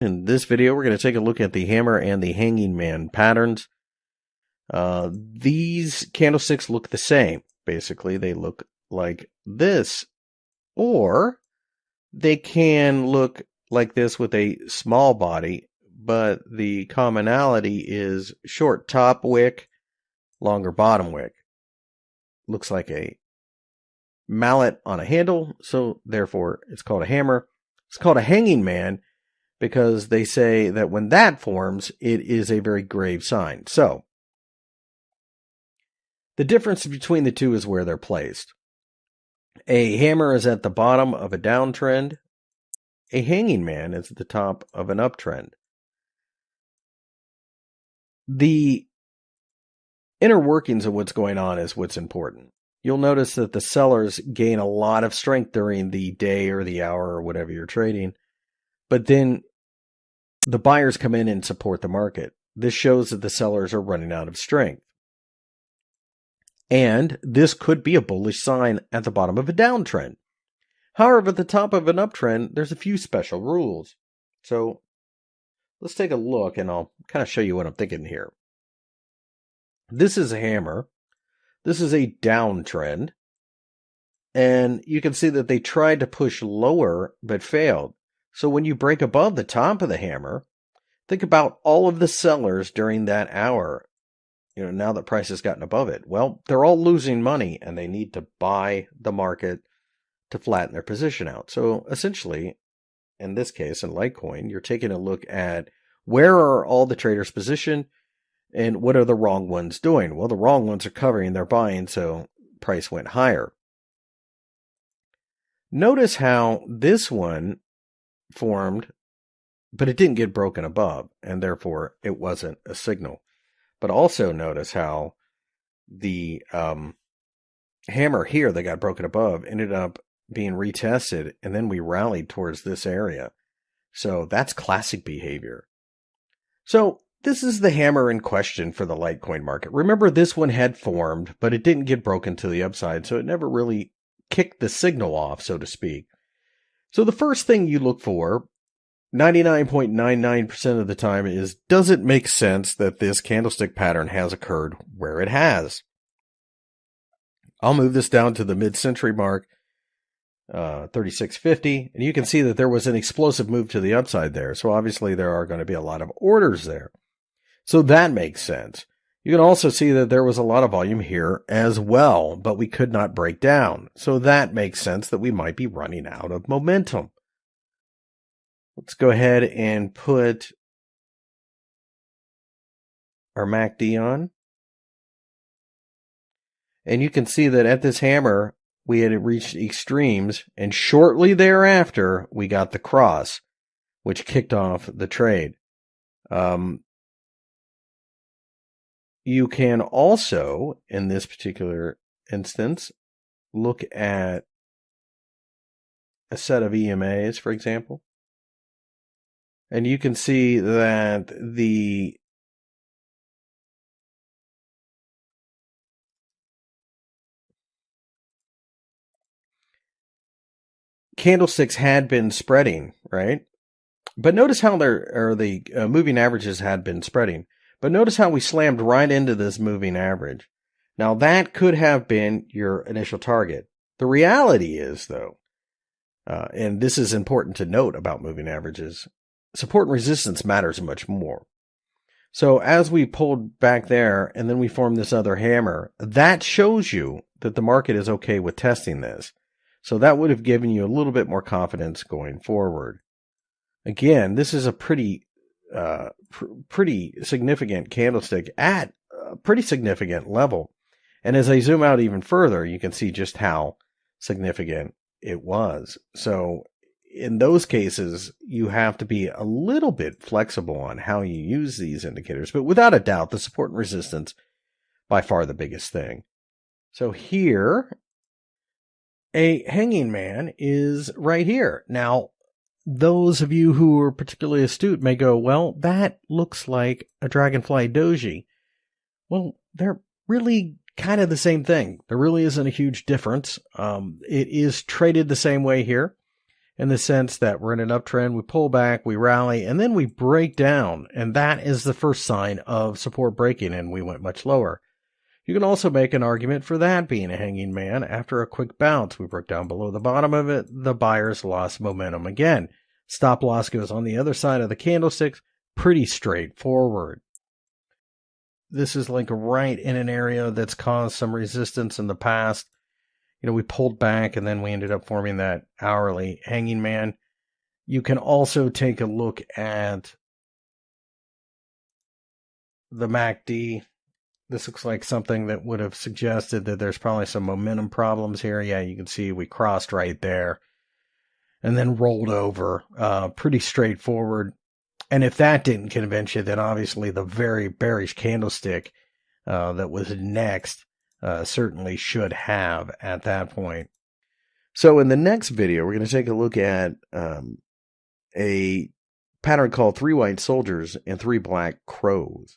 In this video, we're going to take a look at the hammer and the hanging man patterns. These candlesticks look the same. Basically, they look like this. Or they can look like this with a small body, but the commonality is short top wick, longer bottom wick. Looks like a mallet on a handle, so therefore it's called a hammer. It's called a hanging man because they say that when that forms, it is a very grave sign. So, the difference between the two is where they're placed. A hammer is at the bottom of a downtrend. A hanging man is at the top of an uptrend. The inner workings of what's going on is what's important. You'll notice that the sellers gain a lot of strength during the day or the hour or whatever you're trading, but then the buyers come in and support the market. This shows that the sellers are running out of strength. And this could be a bullish sign at the bottom of a downtrend. However, at the top of an uptrend, there's a few special rules. So let's take a look and I'll kind of show you what I'm thinking here. This is a hammer. This is a downtrend. And you can see that they tried to push lower but failed. So when you break above the top of the hammer, think about all of the sellers during that hour. Now that price has gotten above it. Well, they're all losing money and they need to buy the market to flatten their position out. So essentially, in this case, in Litecoin, you're taking a look at where are all the traders positioned and what are the wrong ones doing? Well, the wrong ones are covering their buying, so price went higher. Notice how this one formed, but it didn't get broken above, and therefore it wasn't a signal. But also notice how the hammer here that got broken above ended up being retested, and then we rallied towards this area. So that's classic behavior. So this is the hammer in question for the Litecoin market. Remember, this one had formed, but it didn't get broken to the upside, so it never really kicked the signal off, so to speak. So the first thing you look for 99.99% of the time is, does it make sense that this candlestick pattern has occurred where it has? I'll move this down to the mid-century mark, 3650, and you can see that there was an explosive move to the upside there. So obviously there are going to be a lot of orders there. So that makes sense. You can also see that there was a lot of volume here as well, but we could not break down. So that makes sense that we might be running out of momentum. Let's go ahead and put our MACD on. And you can see that at this hammer, we had reached extremes, and shortly thereafter, we got the cross, which kicked off the trade. You can also, in this particular instance, look at a set of EMAs, for example. And you can see that the candlesticks had been spreading, right? But notice how the moving averages had been spreading. But notice how we slammed right into this moving average. Now that could have been your initial target. The reality is, though, and this is important to note about moving averages, support and resistance matters much more. So as we pulled back there and then we formed this other hammer, that shows you that the market is okay with testing this. So that would have given you a little bit more confidence going forward. Again, this is a pretty significant candlestick at a pretty significant level. And as I zoom out even further, you can see just how significant it was. So in those cases, you have to be a little bit flexible on how you use these indicators. But without a doubt, the support and resistance, by far the biggest thing. So here, a hanging man is right here. Now, those of you who are particularly astute may go, well, that looks like a dragonfly doji. Well, they're really kind of the same thing. There really isn't a huge difference. It is traded the same way here. in the sense that we're in an uptrend, we pull back, we rally, and then we break down. And that is the first sign of support breaking, and we went much lower. You can also make an argument for that being a hanging man. After a quick bounce, we broke down below the bottom of it. The buyers lost momentum again. Stop loss goes on the other side of the candlesticks. Pretty straightforward. This is like right in an area that's caused some resistance in the past. We pulled back and then we ended up forming that hourly hanging man. You can also take a look at the MACD. This looks like something that would have suggested that there's probably some momentum problems here. Yeah, you can see we crossed right there and then rolled over. Pretty straightforward. And if that didn't convince you, then obviously the very bearish candlestick that was next certainly should have at that point. So in the next video, we're going to take a look at a pattern called 3 white soldiers and 3 black crows.